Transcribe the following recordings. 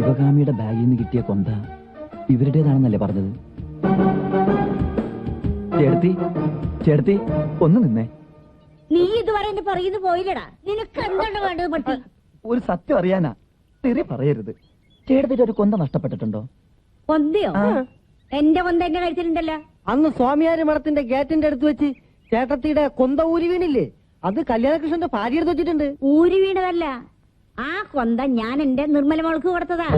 ശിവകാമിയുടെ ബാഗിൽ നിന്ന് കിട്ടിയ കൊന്ത ഇവരുടേതാണെന്നല്ലേ പറഞ്ഞത്? ചേട്ടത്തി ചേട്ടത്തി ഒന്ന് നിന്നേ. നീ ഇതുവരെ എന്നെ പറയുന്നു പോയില്ലടാ. നിനക്ക് എന്താണ് വേണ്ടത് പട്ടി? ഒരു സത്യം അറിയാനാ. തെറി പറയരുത്. ചേട്ടത്തിട്ട് ഒരു കൊന്ത നഷ്ടപ്പെട്ടിട്ടുണ്ടോ? കൊന്തയോ? എന്റെ കൊന്ത എന്റെ കഴുത്തിലുണ്ടല്ലോ. അന്ന് സ്വാമിയാരി മഠത്തിന്റെ ഗേറ്റിന്റെ അടുത്ത് വെച്ച് ചേട്ടത്തിയുടെ കൊന്ത ഊരി വീണില്ലേ? അത് കല്യാണകൃഷ്ണന്റെ ഭാര്യ എടുത്ത് വെച്ചിട്ടുണ്ട്. ഊരി വീണതല്ല, ആ കൊന്ത ഞാൻ എന്റെ നിർമ്മല മോൾക്ക് കൊടുത്തതാ.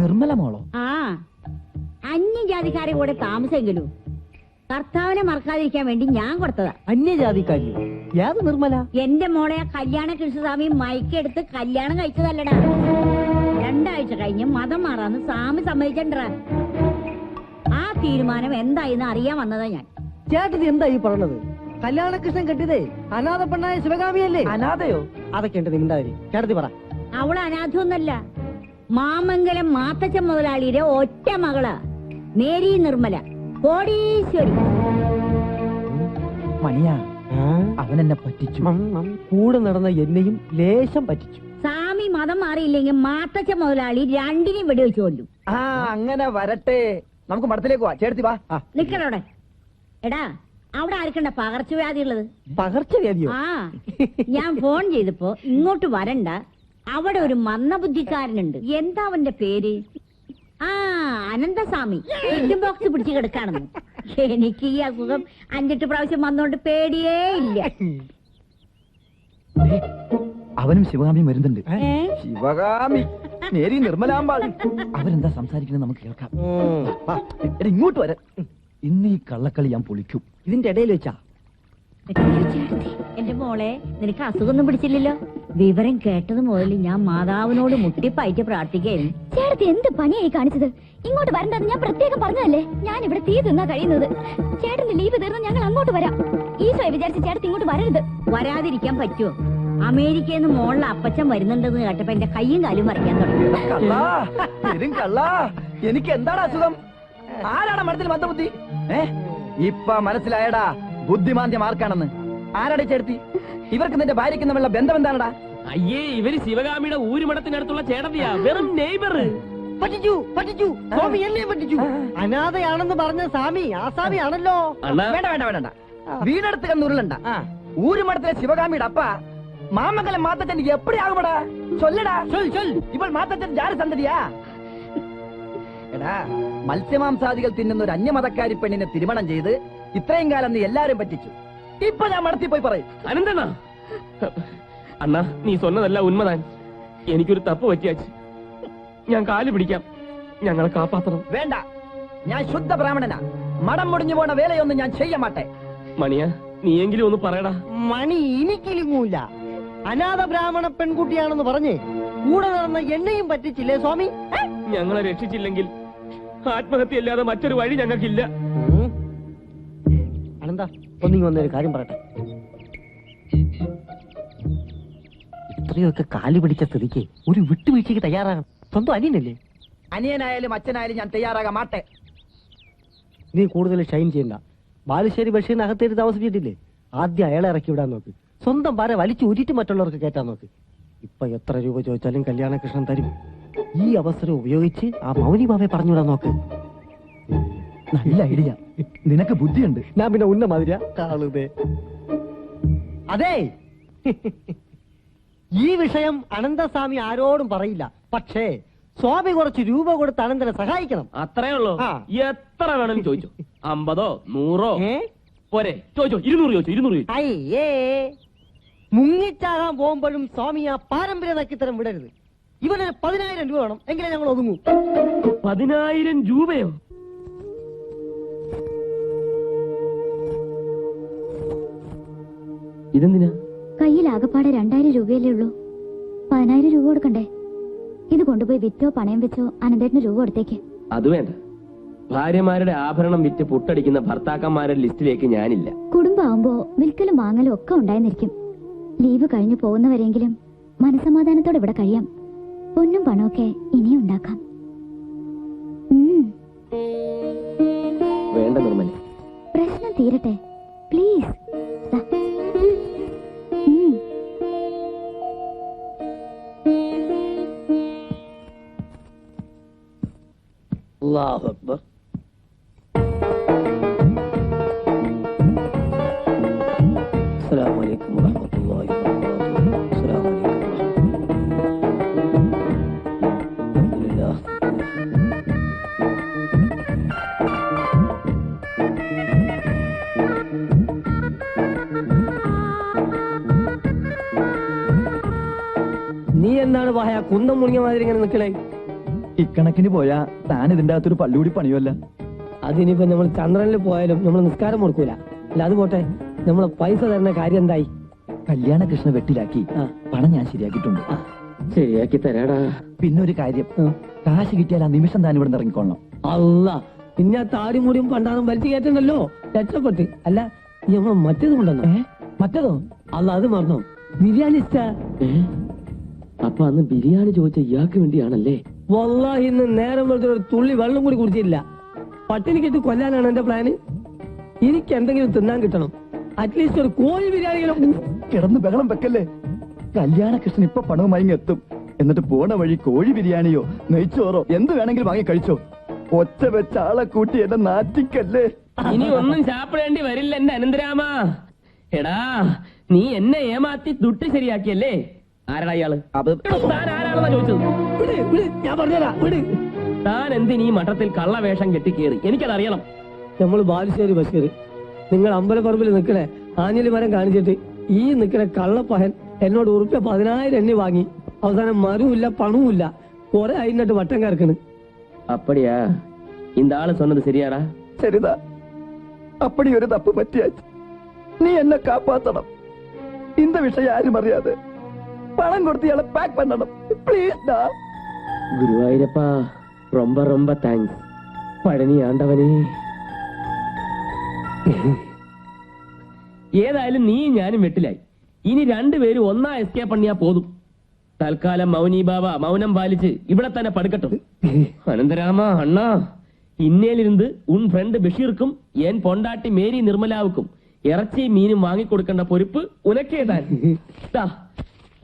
നിർമ്മല മോളോ? ആ, അന്യജാതിക്കാരെ കൂടെ താമസമെങ്കിലും കർത്താവിനെ മറക്കാതിരിക്കാൻ വേണ്ടി ഞാൻ കൊടുത്തതാ. അന്യജാതിക്കാരിയോ? ഏത് നിർമ്മല? എന്റെ മോളെ കല്യാണ കൃഷ്ണസ്വാമി മയക്കെടുത്ത് കല്യാണം കഴിച്ചതല്ലടാ. 2 ആഴ്ച കഴിഞ്ഞ് മതം മാറാന്ന് സ്വാമി സമ്മതിച്ചിട്ടാ. ആ തീരുമാനം എന്തായിന്ന് അറിയാൻ വന്നതാ ഞാൻ. ചേട്ടത്തി എന്താ ഈ പറഞ്ഞത്? കല്യാണകൃഷ്ണൻ കെട്ടിയതേ അനാഥ പെണ്ണായ ശിവകാമിയല്ലേ? അനാഥയോ? അതൊക്കെ ഉണ്ട് നിമിണ്ടാതിരി. ചേട്ടത്തി പറ. അവള് അനാഥൊന്നല്ല, മാമംഗലം മാത്തച്ഛൻ മുതലാളിയുടെ ഒറ്റ മകളാ മേരി നിർമ്മല, കോടീശ്വരി. മണിയാ, അവനെന്നെ പറ്റിച്ചു. കൂടെ നടന്ന എന്നെയും ലേശം പറ്റിച്ചു. സ്വാമി മതം മാറിയില്ലെങ്കിൽ മാത്തച്ഛൻ മുതലാളി രണ്ടിനെയും വെടിവെച്ചു കൊല്ലും. ആ, അങ്ങനെ വരട്ടെ. നമുക്ക് മഠത്തിലേക്ക് പോവാ. ചേട്ടത്തി വാ. നിക്കണോടെ. എടാ, അവിടെ ആർക്കണ്ട പകർച്ചവ്യാധി ഉള്ളത്? പകർച്ചവ്യാധിയോ? ആ, ഞാൻ ഫോൺ ചെയ്തപ്പോ ഇങ്ങോട്ട് വരണ്ട, അവിടെ ഒരു മന്ദബുദ്ധിക്കാരനുണ്ട്. എന്താ അവന്റെ പേര്? ആ, അനന്തസ്വാമി. ചിക്കൻ ബോക്സ് പിടിച്ച് കിടക്കാണെന്ന്. എനിക്ക് ഈ അസുഖം 5-8 പ്രാവശ്യം വന്നോണ്ട് പേടിയേ ഇല്ല. അവനും ശിവകാമിയും വരുന്നുണ്ട്. ശിവകാമി, മേരി നിർമ്മലാമ്പാൾ. അവരെന്താ സംസാരിക്കുന്നത് നമുക്ക് കേൾക്കാം. ഇങ്ങോട്ട് വരാൻ. ഇന്ന് ഈ കള്ളക്കളി ഞാൻ പൊളിക്കും. ഇതിന്റെ ഇടയിൽ വെച്ചാ. എന്റെ മോളെ, നിനക്ക് അസുഖമൊന്നും പിടിച്ചില്ലല്ലോ? വിവരം കേട്ടത് മുതൽ ഞാൻ മാതാവിനോട് മുട്ടിപ്പായിട്ട് പ്രാർത്ഥിക്കായിരുന്നു. ചേട്ടത്തി എന്ത് പണിയായി കാണിച്ചത്? ഇങ്ങോട്ട് വരണ്ടെന്ന് ഞാൻ പ്രത്യേകം പറഞ്ഞതല്ലേ? ഞാൻ ഇവിടെ തീ തിന്നാ കഴിയുന്നത്. ചേട്ടന്റെ ലീവ് തീർന്ന് ഞങ്ങൾ അങ്ങോട്ട് വരാം. ഈശോയെ വിചാരിച്ച് ചേട്ടത്തി ഇങ്ങോട്ട് വരരുത്. വരാതിരിക്കാൻ പറ്റുമോ? അമേരിക്കയിൽ നിന്ന് മോളിലെ അപ്പച്ചൻ വരുന്നുണ്ടെന്ന് കേട്ടപ്പോ എന്റെ കയ്യും കാലും മറിക്കാൻ തുടങ്ങി. എനിക്ക് എന്താണ് അസുഖം? ആരാണ് മഠത്തിൽ മന്ദബുദ്ധി? ഇപ്പൊ മനസ്സിലായടാ ബുദ്ധിമാന്ദ്യം ആർക്കാണെന്ന്. ആരാടെ ചേർത്തി? ഇവർക്ക് നിന്റെ ഭാര്യയ്ക്ക് തമ്മിലുള്ള ബന്ധം എന്താണടാ? അയ്യേ, ഇവര് ശിവകാമിയുടെ ഊരുമഠത്തിനടുത്തുള്ള ചേട്ടത്തിയാ. വെറും നെയ്ബർ. പറ്റിച്ചു പറ്റിച്ചു. സ്വാമി എന്നെ പറ്റിച്ചു. അനാഥയാണെന്ന് പറഞ്ഞ സ്വാമി ആസാമിയാണല്ലോ. വേണ്ട വേണ്ട വേണ്ട, വീടെടുത്ത് കണ്ണൂരിലുണ്ട. ഊരുമഠത്തിലെ ശിവകാമിയുടെ അപ്പ മാമംഗലം മാത്തച്ഛൻ എപ്പടി ആകുമടാ? ചൊല്ലടാ. ഇവൾ മാത്തച്ഛൻ ജാര സന്തതിയാ. എടാ, മത്സ്യമാംസാദികൾ തിന്നുന്ന ഒരു അന്യമതക്കാരി പെണ്ണിനെ തിരുമണം ചെയ്ത് ഇത്രയും കാലം നീ എല്ലാരും പറ്റിച്ചു. ഇപ്പൊ ഞാൻ മടത്തി പോയി പറയും. അനന്തണ്ണ, അണ്ണാ നീ சொன்னതല്ല ഉന്മതാൻ. എനിക്കൊരു തപ്പ് പറ്റിയാச்சு. ഞാൻ കാല് പിടിക്കാം, ഞങ്ങളെ കാപ്പാത്തണം. വേണ്ട, ഞാൻ ശുദ്ധ ബ്രാഹ്മണനാ. മടം മുടിഞ്ഞു പോണ വേലയൊന്നും ഞാൻ ചെയ്യ മാട്ടെ. മണിയാ, നീയെങ്കിലും ഒന്ന് പറയടാ. മണി എനിക്കിലിങ്ങൂല. അനാഥ ബ്രാഹ്മണ പെൺകുട്ടിയാണെന്ന് പറഞ്ഞ് കൂടെ നടന്ന എന്നെയും പറ്റിച്ചില്ലേ സ്വാമി? ഞങ്ങളെ രക്ഷിച്ചില്ലെങ്കിൽ ആത്മഹത്യയല്ലാതെ മറ്റൊരു വഴി ഞങ്ങൾക്കില്ല. അനന്ത, ഒന്നിങ്ങി വന്നൊരു കാര്യം പറയട്ടെ. ഇത്രയൊക്കെ കാല് പിടിച്ച സ്ഥിതിക്ക് ഒരു വിട്ടുവീഴ്ചയ്ക്ക് തയ്യാറാകണം. സ്വന്തം അനിയനല്ലേ? അനിയനായാലും അച്ഛനായാലും ഞാൻ തയ്യാറാകാൻ മാട്ടെ. നീ കൂടുതൽ ഷൈൻ ചെയ്യണ്ട. ബാലുശ്ശേരി ബഷീറിന് അകത്തേക്ക് താമസിപ്പിച്ചിട്ടില്ലേ? ആദ്യം അയാളെ ഇറക്കി വിടാൻ നോക്ക്. സ്വന്തം ഭാര്യ വലിച്ചു ഊറ്റിട്ട് മറ്റുള്ളവർക്ക് കയറ്റാൻ നോക്ക്. ഇപ്പൊ എത്ര രൂപ ചോദിച്ചാലും കല്യാണകൃഷ്ണൻ തരും. ഈ അവസരം ഉപയോഗിച്ച് ആ മൗനി ബാബയെ പറഞ്ഞുവിടാൻ നോക്ക്. നല്ല ഐഡിയ. നിനക്ക് ബുദ്ധിയുണ്ട്. ഞാൻ പിന്നെ ഉന്ന മാതിരിയാ കാളുതേ. അതെ, ഈ വിഷയം അനന്തസ്വാമി ആരോടും പറയില്ല. പക്ഷേ സ്വാമി കുറച്ച് രൂപ കൊടുത്ത് അനന്തനെ സഹായിക്കണം. അത്രേ ഉള്ളൂ. എത്ര വേണമെങ്കിലും ചോദിച്ചോ. 50 100 പോരെ? ചോദിച്ചോ. 200 ചോദിച്ചോ. 200. അയ്യേ, മുങ്ങിച്ചാകാൻ പോകുമ്പോഴും സ്വാമി ആ പാരമ്പര്യ നക്കിത്തരം വിടരുത്. ഇവനൊരു 10,000 രൂപ വേണം, എങ്കിലേ ഞങ്ങൾ ഒതുങ്ങൂ. 10,000 രൂപയോ? ഇതെന്തിനാ? കയ്യിൽ ആകപ്പാടെ 2,000 രൂപയല്ലേ ഉള്ളൂ. 10,000 രൂപ കൊടുക്കണ്ടേ? ഇത് കൊണ്ടുപോയി വിറ്റോ പണയം വെച്ചോ അനന്തേട്ടന് രൂപ കൊടുത്തേക്ക്. അത് വേണ്ട. ഭാര്യമാരുടെ ആഭരണം വിറ്റ് പുട്ടടിക്കുന്ന ഭർത്താക്കന്മാരുടെ ലിസ്റ്റിലേക്ക് ഞാനില്ല. കുടുംബമാകുമ്പോ വിൽക്കലും വാങ്ങലും ഒക്കെ ഉണ്ടായിരുന്നിരിക്കും. ലീവ് കഴിഞ്ഞു പോകുന്നവരെങ്കിലും മനസമാധാനത്തോടെ ഇവിടെ കഴിയാം. പൊന്നും പണമൊക്കെ ഇനിയും ഉണ്ടാക്കാം. വേണ്ട നിർമ്മല, പ്രശ്നം തീരട്ടെ പ്ലീസ്. അല്ലാഹു അക്ബർ. അസ്സലാമു അലൈക്കും വറഹ്മത്തുള്ളാഹി വബറകാതുഹു. അസ്സലാമു അലൈക്കും അൽഹംദുലില്ലാഹ്. നീ എന്താണ് പറയാ കുന്തം മുണിയ മാതിരി ഇങ്ങനെ നിക്കണേ? ഇക്കണക്കിന് പോയാ താൻ ഇതിന്റെ അകത്തൊരു പള്ളികൂടി പണിയുമല്ല. അതിനിപ്പോ നമ്മൾ ചന്ദ്രനിൽ പോയാലും നമ്മൾ നിസ്കാരം മുടക്കൂല. അല്ല അത് പോട്ടെ, നമ്മളെ പൈസ തരുന്ന കാര്യം എന്തായി? കല്യാണ കൃഷ്ണ വെട്ടിലാക്കി പണം ഞാൻ ശരിയാക്കിയിട്ടുണ്ട്. ശരിയാക്കി തരാടാ. പിന്നെ ഒരു കാര്യം, കാശ് കിട്ടിയാൽ ആ നിമിഷം താൻ ഇവിടെ ഇറങ്ങിക്കൊള്ളണം. അല്ല പിന്നെ ആ താടിമൂടിയും പണ്ടാറും വലിച്ചു കയറ്റണ്ടല്ലോ, രക്ഷപ്പെട്ട്. അല്ല നമ്മൾ മറ്റേത് കൊണ്ടുവന്നോ? മറ്റേതോ? അല്ല അത് മറന്നോ? ബിരിയാണി ഇഷ്ടാ? അപ്പൊ അന്ന് ബിരിയാണി ചോദിച്ച ഇയാൾക്ക് വേണ്ടിയാണല്ലേ? വല്ലാഹി ഇന്ന് നേരം വെളുത്ത ഒരു തുള്ളി വെള്ളം കൂടി കുടിച്ചില്ല. പട്ടിണിക്കിട്ട് കൊല്ലാനാണ് എന്റെ പ്ലാന്. എനിക്ക് എന്തെങ്കിലും തിന്നാൻ കിട്ടണം. അറ്റ്ലീസ്റ്റ് ഒരു കോഴി ബിരിയാണികളും. കിടന്ന് ബഹളം വെക്കല്ലേ. കല്യാണ കൃഷ്ണൻ ഇപ്പൊ പണവുമായി ഇങ്ങ് എത്തും. എന്നിട്ട് പോണ വഴി കോഴി ബിരിയാണിയോ നെയ്ച്ചോറോ എന്ത് വേണമെങ്കിലും വാങ്ങി കഴിച്ചോ. ഒച്ച വെച്ച ആളെ കൂട്ടി എന്നെ നാറ്റിക്കല്ലേ. ഇനി ഒന്നും ചാപ്പിടേണ്ടി വരില്ല എന്റെ അനന്തരാമ. എടാ നീ എന്നെ ഏമാത്തി ദുട്ട് ശരിയാക്കിയല്ലേ? ആരാടാ ഇയാള്? താൻ ആരാണെന്നാ ചോദിച്ചത്? ഞാൻ പറഞ്ഞുതരാ, വിട്. താൻ എന്തിനീ മഠത്തിൽ കള്ളവേഷം കെട്ടിക്കേറി? എനിക്കതറിയണം. നമ്മൾ ബാലുശ്ശേരി ബഷീർ, നിങ്ങൾ അമ്പലപ്പറമ്പിൽ നിൽക്കണേ ആഞ്ഞലി മരം കാണിച്ചിട്ട് ഈ നിൽക്കണ കള്ളപ്പഹൻ എന്നോട് ₹10,000 എണ്ണി വാങ്ങി. അവസാനം മരവുമില്ല പണവുമില്ല. കുറെ അതിനട്ട് വട്ടം കറക്കണ്. അപ്പടിയാ இந்த ஆளு சொன்னது சரியாடா? சரிதா. அப்படி ஒரு தப்பு பற்றியாச்சு. நீ என்ன காப்பாத்தணும். இந்த விஷயம் யாரும் அறியாது. பணம் கொடுத்து இയാളെ பேக் பண்ணணும் ப்ளீஸ் டா. ഗുരുവായൂരപ്പാ ரொம்ப ரொம்ப താങ്ക്സ്. പഴനി ആണ്ടവനെ. ഏതായാലും നീ ഞാനും വെട്ടിലായി. ഇനി രണ്ടുപേരും ഒന്നാ എസ്കേപ്പ് പണിയാ പോതും. തൽക്കാലം മൗനി ബാബ മൗനം പാലിച്ച് ഇവിടെ തന്നെ പടുക്കട്ടും. അനന്തരാമ അണ്ണാ, ഇന്നേലിരുന്ന് ഉൻ ഫ്രണ്ട് ബഷീർക്കും എൻ പൊണ്ടാട്ടി മേരി നിർമ്മലാവുക്കും ഇറച്ചിയും മീനും വാങ്ങിക്കൊടുക്കേണ്ട പൊരുപ്പ് ഉനക്കേതാൻ.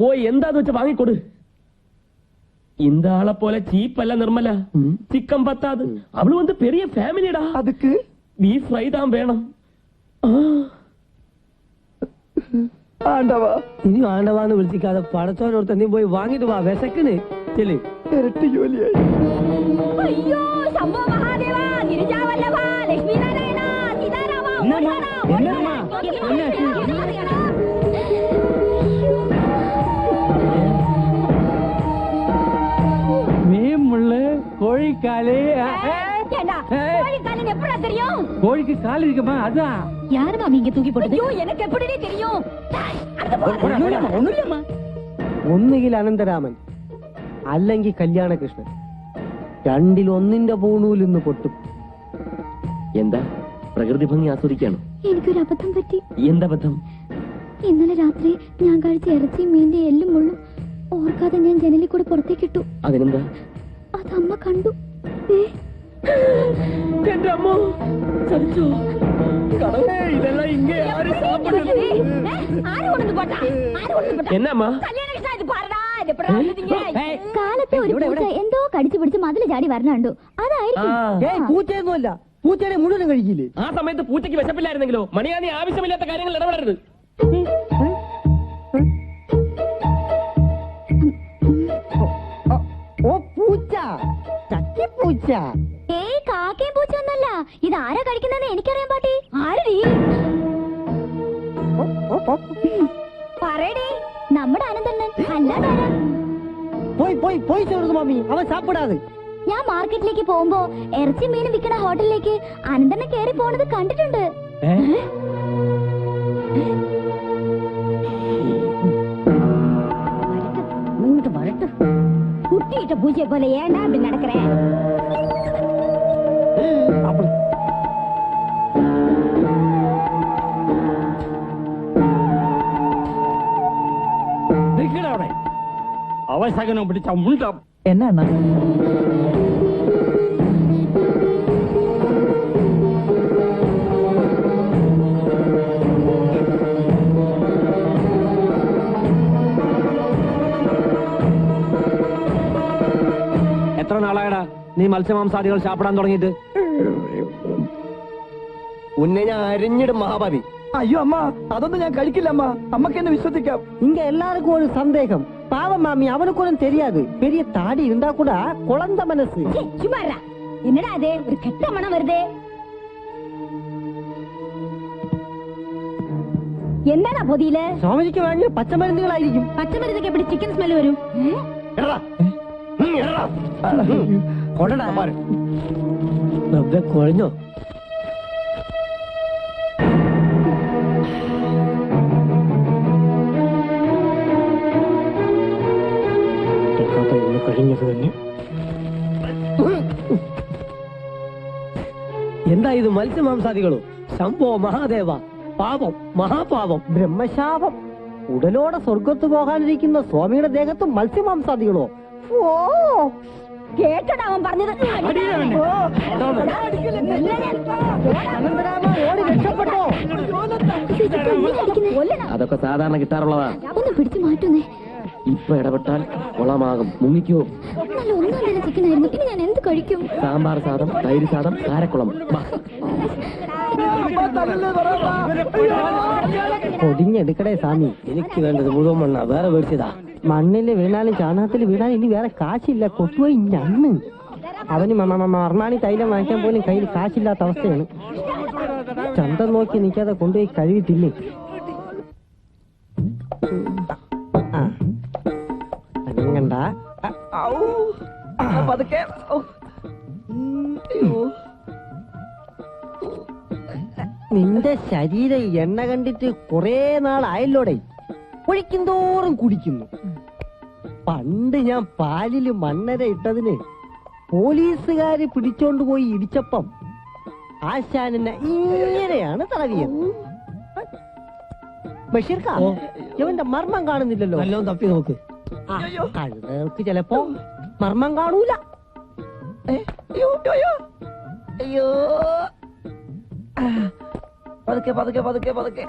പോയി എന്താന്ന് വെച്ചാ വാങ്ങിക്കൊടു. இந்த ஆளை போல சீப் அல்ல நிர்மலா. சிக்கம் பத்தாது. அவளு வந்து பெரிய ஃபேமிலிடா. அதுக்கு பீஃப் ஃப்ரை தான் வேணும். ആണ്ടവാ. ഇനി ആണ്ടവാന്ന് വിളിച്ചിക്കാതെ പടച്ചോനോർത്ത് നീ പോയി വാങ്ങിട്ട് വാ. വിശക്കണ് ചെല്. ഇരട്ടി ജോലിയായി. അയ്യോ ശംഭോ മഹാദേവ, ഗിരിജാവല്ലഭ, ലക്ഷ്മീനാരായണ, സീതാരാമ, மீன் முள்ளு கோழிக்காலு. கோழிக்காலின் எப்படா தெரியும்? கோழிக்கு கால் இருக்குமா? அதான். யாரு மாமி இங்க தூக்கி போட்டது? ஐயோ எனக்கு எப்படி தெரியும்? ഒന്നുകിൽ അനന്തരാമൻ അല്ലെങ്കിൽ കല്യാണകൃഷ്ണൻ. രണ്ടിലൊന്നിന്റെ പൂണൂൽ ഇന്ന് പൊട്ടും. എന്താ പ്രകൃതി ഭംഗി ആസ്വദിക്കാണോ? എനിക്കൊരു അബദ്ധം പറ്റി. എന്തബദ്ധം? ഇന്നലെ രാത്രി ഞാൻ കഴിച്ച ഇറച്ചിയും മീന്റെ എല്ലും മുള്ളും ഓർക്കാതെ ഞാൻ ജനലിൽ കൂടെ പുറത്തേക്കിട്ടു. അതിനെന്താ? അതമ്മ കണ്ടു. എന്റെ അമ്മ ചതിച്ചോ? ഇതെല്ലാം ഇങ്ങനെ ആരും സാപ്പിടില്ല. എന്നമ്മ കാലത്ത് ഒരു പൂച്ച എന്തോ കടിച്ചു പിടിച്ച് മതില് ചാടി വരണുണ്ടു. അതായിരിക്കും. പൂച്ചയൊന്നുമല്ല, പൂച്ചയുടെ മുഴുവനും കഴിക്കില്ലേ? ആ സമയത്ത് പൂച്ചയ്ക്ക് വിശപ്പില്ലായിരുന്നെങ്കിലോ? മണിയാ നീ ആവശ്യമില്ലാത്ത കാര്യങ്ങൾ ഇടപെടരുത്. ഓ പൂച്ച, ചക്കിപ്പൂച്ച. ഏയ് കാക്കയും പൂച്ച ഒന്നല്ല. ഇത് ആരാ കഴിക്കുന്നതെന്ന് എനിക്കറിയാൻ പാട്ടി. ആരടി പറയടേ? നമ്മുടെ അനന്തണ്ണൻ അല്ലാതാരാ? പോയി പോയി പോയി ചോറുന്നു മാമി, അവൻ സാപ്പിടാതെ. ഞാൻ മാർക്കറ്റിലേക്ക് പോകുമ്പോ ഇറച്ചി മീൻ വിൽക്കുന്ന ഹോട്ടലിലേക്ക് അനന്തണ്ണൻ കേറി പോണത് കണ്ടിട്ടുണ്ട്. കുട്ടിയിട്ട പൂച്ചയെ പോലെ ഏണ്ടാ அப்படி നടക്കറേ? அவசகனம் பிடிச்ச முண்டம். என்ன அண்ணா? എത്ര നാളായടാ നീ മത്സ്യമാംസാദികൾ ചാപ്പിടാൻ തുടങ്ങിയിട്ട് ഉന്നെ ഞാൻ അരിഞ്ഞിടും മഹാഭാവി. അയ്യോ അമ്മ, അതൊന്നും ഞാൻ കഴിക്കില്ല അമ്മ. അമ്മക്ക് എന്നെ വിശ്വസിക്കാം. இங்க எல்லாருக்கும் ஒரு சந்தேகம். பாவம் மாமி, அவனுக்கு ஒன்றும் தெரியாது. பெரிய தாடி இருந்தா கூட குழந்தை மனசு. ഛെ, ചുമ്മാ ഇറ. എന്നടാ അതെ ഒരു കെട്ട മണം വെറുതെ. എന്താണ് പൊതിയില്? സ്വാമിജിക്ക് വേണ്ടി പച്ചമരുന്നുകളായിരിക്കും. പച്ചമരുന്നൊക്കെ എവിടെ ചിക്കൻ സ്മെല് വരും? കുഴഞ്ഞോ? കഴിഞ്ഞത് തന്നെ. എന്താ ഇത് മത്സ്യമാംസാദികളോ? ശംഭോ മഹാദേവ, പാപം, മഹാപാപം, ബ്രഹ്മശാപം. ഉടലോടെ സ്വർഗത്ത് പോകാനിരിക്കുന്ന സ്വാമിയുടെ ദേഹത്ത് മത്സ്യമാംസാദികളോ? ഓ, കേട്ടടാ അവൻ പറഞ്ഞത്. അനന്തരാമ ഓടി രക്ഷപ്പെട്ടോ? അതൊക്കെ സാധാരണ കിട്ടാറുള്ളതാ. ഒന്ന് പിടിച്ചു മാറ്റുന്നേ. ഇപ്പൊ ഇടപെട്ടാൽ കുളമാകും. മുങ്ങിക്കോ. നല്ല ഒന്നാം തരം ചിക്കൻ ആയിരുന്നു. ഇനി ഞാൻ എന്ത് കഴിക്കും? സാമ്പാർ സാദം, തൈര് സാദം, കാരക്കുളം. പൊതിഞ്ഞെടുക്കടേ സ്വാമി. എനിക്ക് വേണ്ടത് മുഴുവൻ മണ്ണ, വേറെ മേടിച്ചതാ. മണ്ണില് വീണാലും ചാണകത്തിൽ വീണാലും ഇനി വേറെ കാശില്ല. കൊട്ടുപോയി ഞണ്ണ്. അവന് മർമാണി തൈലം വാങ്ങിക്കാൻ പോലും കയ്യിൽ കാശില്ലാത്ത അവസ്ഥയാണ്. ചന്തം നോക്കി നിൽക്കാതെ കൊണ്ടുപോയി കഴുകി തിന്നു. കണ്ട പതുക്കെ. നിന്റെ ശരീരം എണ്ണ കണ്ടിട്ട് കുറെ നാളായല്ലോടെ. ഒഴിക്കും തോറും കുടിക്കുന്നു. പണ്ട് ഞാൻ പാലില് മണ്ണര ഇട്ടതിന് പോലീസുകാര് പിടിച്ചോണ്ട് പോയി ഇടിച്ചപ്പം ആശാനെന്നെ ഇങ്ങനെയാണ് തടവിയത്. ബഷീർക്ക, ഇവന്റെ മർമ്മം കാണുന്നില്ലല്ലോ. നല്ലോ തപ്പി നോക്ക്. കഴുതകൾക്ക് ചിലപ്പോ മർമ്മം കാണൂല. അയ്യോ, പതുക്കെ പതുക്കെ പതുക്കെ പതുക്കെ.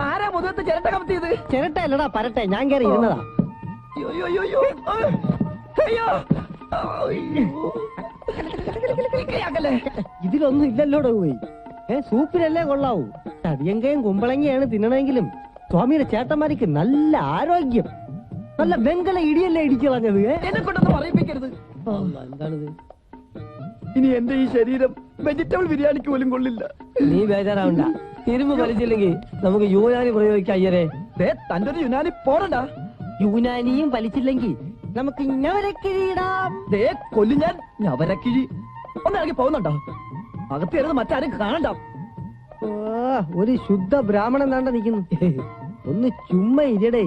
ആരാ മുഖത്ത് ചിരട്ട കമത്തിയത്? ചിരട്ട അല്ലടാ, പരട്ടെ. ഞാൻ കയറി ഇരുന്നതാ. ഇതിലൊന്നും ഇല്ലല്ലോടെ പോയി. സൂപ്പിനല്ലേ കൊള്ളാവൂ. തടിയങ്കയും കുമ്പളങ്ങയാണ് തിന്നണമെങ്കിലും സ്വാമിയുടെ ചേട്ടന്മാർക്ക് നല്ല ആരോഗ്യം. നല്ല വെങ്കല ഇടിയല്ലേ ഇടിച്ചു കളഞ്ഞത്. എന്നെ കൊണ്ടൊന്നും പറയിപ്പിക്കരുത്. എന്താണിത്? ഇനി എന്റെ ഈ ശരീരം വെജിറ്റബിൾ ബിരിയാണിക്ക് പോലും കൊള്ളില്ല. നീ ബേജാറാവണ്ട. ഇരുമ്പ് വലിച്ചില്ലെങ്കിൽ നമുക്ക് യൂനാനി പ്രയോഗിക്കാം. അയ്യരെ, തന്റെ ഒരു യുനാനി പോരണ്ട. യൂനാനിയും വലിച്ചില്ലെങ്കിൽ നമുക്ക് ഞവരക്കിഴിയിടാം. കൊല്ലു ഞാൻ ഞവരക്കിഴി. ഒന്ന് ഇറങ്ങി പോകുന്നുണ്ടോ? അകത്ത് കയറുന്നത് മറ്റാരും കാണണ്ട. ഒരു ശുദ്ധ ബ്രാഹ്മണൻ താണ്ട നിൽക്കുന്നു. ഒന്ന് ചുമ്മാ ഇരടേ.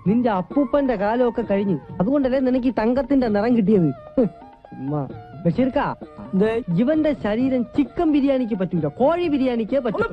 നിന്റെ അപ്പൂപ്പന്റെ കാലമൊക്കെ കഴിഞ്ഞു. അതുകൊണ്ടല്ലേ നിനക്ക് ഈ തങ്കത്തിന്റെ നിറം കിട്ടിയത്. ബഷീർക്ക, ഇവന്റെ ശരീരം ചിക്കൻ ബിരിയാണിക്ക് പറ്റൂല, കോഴി ബിരിയാണിക്ക് പറ്റൂ.